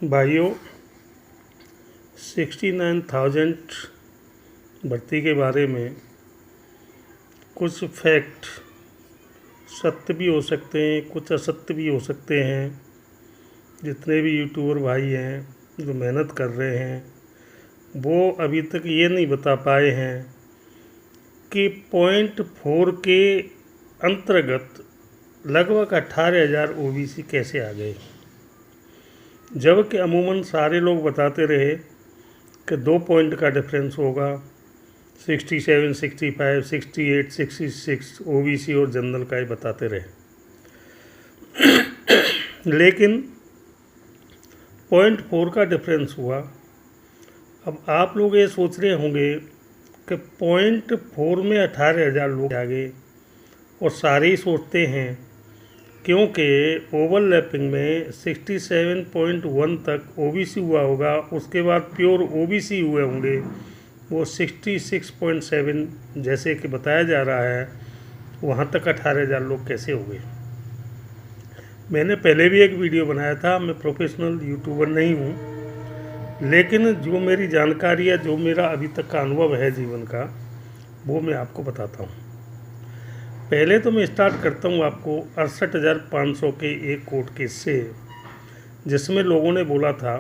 भाइयों, 69,000 भर्ती के बारे में कुछ फैक्ट सत्य भी हो सकते हैं, कुछ असत्य भी हो सकते हैं। जितने भी यूट्यूबर भाई हैं जो मेहनत कर रहे हैं वो अभी तक ये नहीं बता पाए हैं कि .4 के अंतर्गत लगभग 18,000 ओबीसी कैसे आ गए, जबकि अमूमन सारे लोग बताते रहे कि 2 पॉइंट का डिफरेंस होगा। 67, 65, 68, 66 ओबीसी और जनरल का ही बताते रहे। लेकिन .4 का डिफरेंस हुआ। अब आप लोग ये सोच रहे होंगे कि .4 में 18,000 लोग आ गए, और सारे ही सोचते हैं क्योंकि ओवरलैपिंग में 67.1 तक ओबीसी हुआ होगा, उसके बाद प्योर ओबीसी हुए होंगे वो 66.7 जैसे कि बताया जा रहा है। वहाँ तक 18,000 लोग कैसे हो गए। मैंने पहले भी एक वीडियो बनाया था। मैं प्रोफेशनल यूट्यूबर नहीं हूँ, लेकिन जो मेरी जानकारी है, जो मेरा अभी तक का अनुभव है जीवन का, वो मैं आपको बताता हूँ। पहले तो मैं स्टार्ट करता हूँ आपको 68,500 के एक कोर्ट केस से, जिसमें लोगों ने बोला था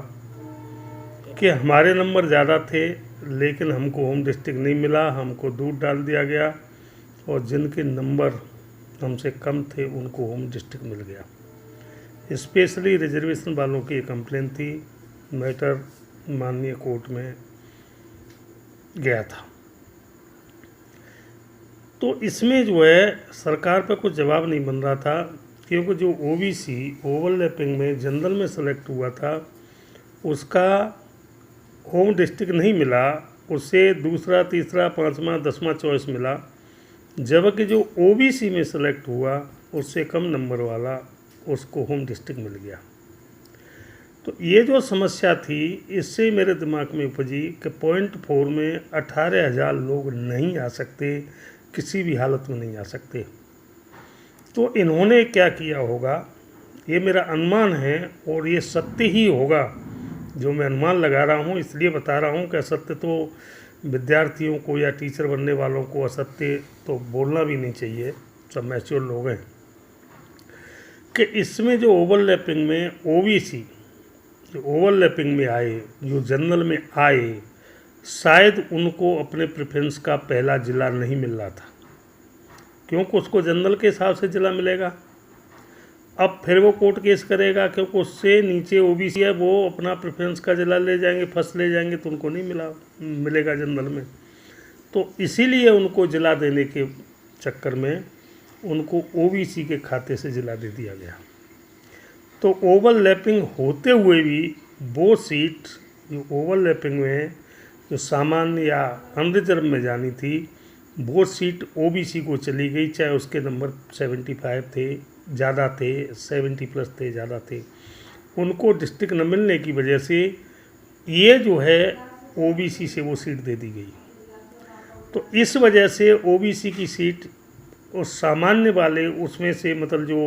कि हमारे नंबर ज़्यादा थे लेकिन हमको होम डिस्ट्रिक्ट नहीं मिला, हमको दूर डाल दिया गया, और जिनके नंबर हमसे कम थे उनको होम डिस्ट्रिक्ट मिल गया। स्पेशली रिजर्वेशन वालों की कंप्लेंट थी, मैटर माननीय कोर्ट में गया था। तो इसमें जो है सरकार पर कुछ जवाब नहीं बन रहा था, क्योंकि जो ओबीसी ओवरलैपिंग में जनरल में सेलेक्ट हुआ था उसका होम डिस्ट्रिक्ट नहीं मिला, उसे दूसरा, तीसरा, पाँचवा, 10वां चॉइस मिला, जबकि जो ओबीसी में सेलेक्ट हुआ उससे कम नंबर वाला उसको होम डिस्ट्रिक्ट मिल गया। तो ये जो समस्या थी इससे मेरे दिमाग में उपजी कि .4 में 18,000 लोग नहीं आ सकते, किसी भी हालत में नहीं आ सकते। तो इन्होंने क्या किया होगा, ये मेरा अनुमान है और ये सत्य ही होगा। जो मैं अनुमान लगा रहा हूँ इसलिए बता रहा हूँ कि असत्य तो विद्यार्थियों को या टीचर बनने वालों को असत्य तो बोलना भी नहीं चाहिए, सब मैच्योर लोग हैं। कि इसमें जो ओवरलैपिंग में ओबीसी जो ओवरलैपिंग में आए, जो जनरल में आए, शायद उनको अपने प्रेफरेंस का पहला ज़िला नहीं मिल रहा था, क्योंकि उसको जनरल के हिसाब से ज़िला मिलेगा। अब फिर वो कोर्ट केस करेगा क्योंकि उससे नीचे ओबीसी है, वो अपना प्रेफरेंस का ज़िला ले जाएंगे, फर्स्ट ले जाएंगे, तो उनको नहीं मिलेगा जनरल में। तो इसीलिए उनको ज़िला देने के चक्कर में उनको ओबीसी के खाते से ज़िला दे दिया गया। तो ओवरलैपिंग होते हुए भी वो सीट जो ओवरलैपिंग में जो सामान्य या अनरिजर्व में जानी थी, वो सीट ओबीसी को चली गई, चाहे उसके नंबर 75 थे, ज़्यादा थे, 70 प्लस थे, ज़्यादा थे। उनको डिस्ट्रिक्ट न मिलने की वजह से ये जो है ओबीसी से वो सीट दे दी गई। तो इस वजह से ओबीसी की सीट उस सामान्य वाले उसमें से, मतलब जो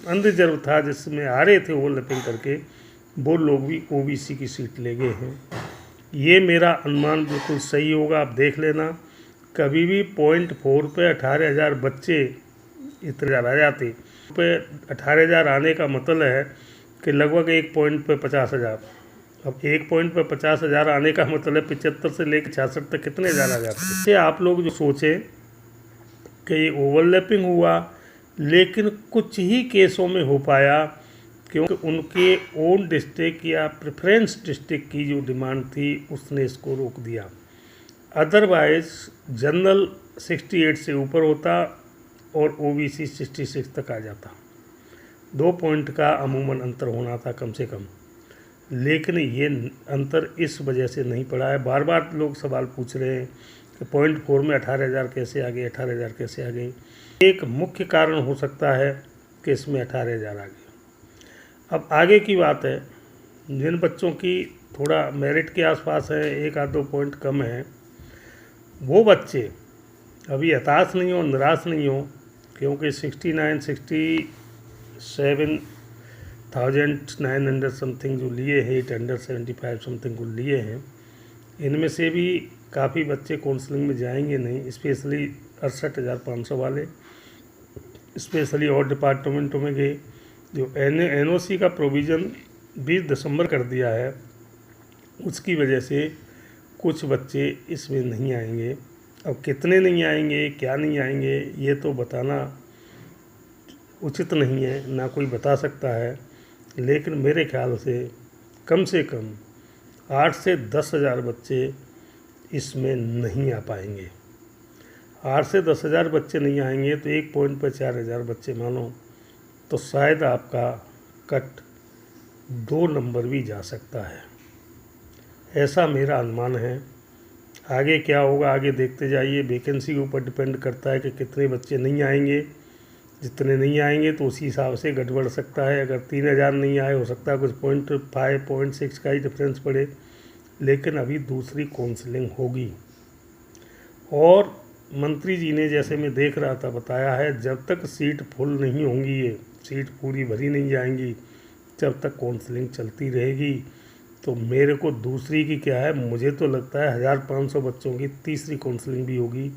अनरिजर्व था जिसमें आ रहे थे ओवरलैपिंग करके, वो लोग भी ओबीसी की सीट ले गए हैं। ये मेरा अनुमान बिल्कुल सही होगा, आप देख लेना। कभी भी .4 पे 18,000 बच्चे इतने ज़्यादा आ जाते, पे 18,000 आने का मतलब है कि लगभग एक पॉइंट पे 50,000। अब एक पॉइंट पे 50,000 आने का मतलब है 75 से लेकर 66 तक कितने ज़्यादा आ जाते हैं। इससे आप लोग जो सोचें कि ये ओवरलैपिंग हुआ, लेकिन कुछ ही केसों में हो पाया क्योंकि उनके ओन डिस्ट्रिक्ट या प्रेफरेंस डिस्ट्रिक्ट की जो डिमांड थी उसने इसको रोक दिया। अदरवाइज जनरल 68 से ऊपर होता और ओबीसी 66 तक आ जाता। 2 पॉइंट का अमूमन अंतर होना था कम से कम, लेकिन ये अंतर इस वजह से नहीं पड़ा है। बार बार लोग सवाल पूछ रहे हैं कि .4 में 18,000 कैसे आ गए, 18,000 कैसे आ गए। एक मुख्य कारण हो सकता है कि इसमें 18,000 आ गए। अब आगे की बात है, जिन बच्चों की थोड़ा मेरिट के आसपास है, 1 आध 2 पॉइंट कम है, वो बच्चे अभी हताश नहीं हो, निराश नहीं हो, क्योंकि 69, 67 1900 समथिंग जो लिए हैं, 875 समथिंग को लिए हैं, इनमें से भी काफ़ी बच्चे काउंसलिंग में जाएंगे नहीं, स्पेशली 68,500 वाले स्पेशली और डिपार्टमेंटों में गए। जो NOC का प्रोविज़न 20 दिसंबर कर दिया है, उसकी वजह से कुछ बच्चे इसमें नहीं आएंगे। अब कितने नहीं आएंगे, क्या नहीं आएंगे, ये तो बताना उचित नहीं है, ना कोई बता सकता है। लेकिन मेरे ख्याल से कम 8 से 10 हज़ार बच्चे इसमें नहीं आ पाएंगे। 8 से 10 हज़ार बच्चे नहीं आएंगे तो एक पॉइंट पर 4,000 बच्चे मानो, तो शायद आपका कट 2 नंबर भी जा सकता है, ऐसा मेरा अनुमान है। आगे क्या होगा, आगे देखते जाइए। वैकेंसी के ऊपर डिपेंड करता है कि कितने बच्चे नहीं आएंगे। जितने नहीं आएंगे तो उसी हिसाब से गड़बड़ सकता है। अगर 3,000 नहीं आए, हो सकता है कुछ 0.5 0.6 का ही डिफरेंस पड़े। लेकिन अभी दूसरी काउंसलिंग होगी, और मंत्री जी ने, जैसे मैं देख रहा था, बताया है जब तक सीट फुल नहीं होंगी, ये सीट पूरी भरी नहीं जाएंगी, जब तक काउंसलिंग चलती रहेगी। तो मेरे को दूसरी की क्या है, मुझे तो लगता है 1,500 बच्चों की तीसरी काउंसलिंग भी होगी।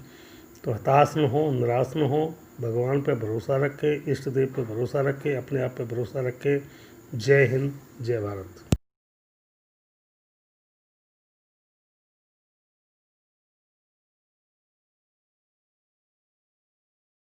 तो हताश न हो, निराश न हो, भगवान पर भरोसा रखें, इष्ट देव पर भरोसा रखें, अपने आप पर भरोसा रखें। जय हिंद, जय भारत।